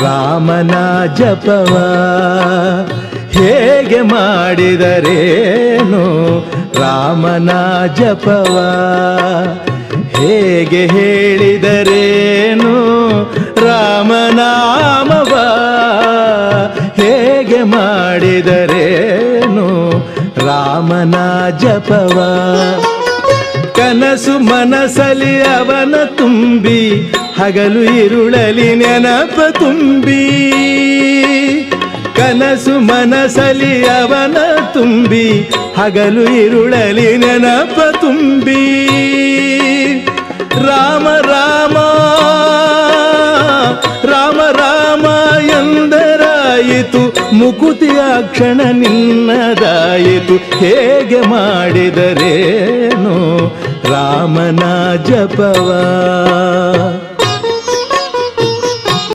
ರಾಮನ ಜಪವ ಹೇಗೆ ಮಾಡಿದರೇನು ರಾಮನ ಜಪವ ಹೇಗೆ ಹೇಳಿದರೇನು ರಾಮನಾಮವ ಹೇಗೆ ಮಾಡಿದರೇನು ರಾಮನ ಜಪವ ಕನಸು ಮನಸಲಿ ಅವನ ತುಂಬಿ ಹಗಲು ಇರುಳಲಿ ನೆನಪ ತುಂಬಿ ಕನಸು ಮನಸಲಿ ಅವನ ತುಂಬಿ ಹಗಲು ಇರುಳಲಿ ನೆನಪ ತುಂಬಿ ರಾಮ ರಾಮ ರಾಮ ರಾಮ ಎಂದರಾಯಿತು ಮುಕುತಿಯ ಕ್ಷಣ ನಿನ್ನದಾಯಿತು ಹೇಗೆ ಮಾಡಿದರೇನು ರಾಮನ ಜಪವ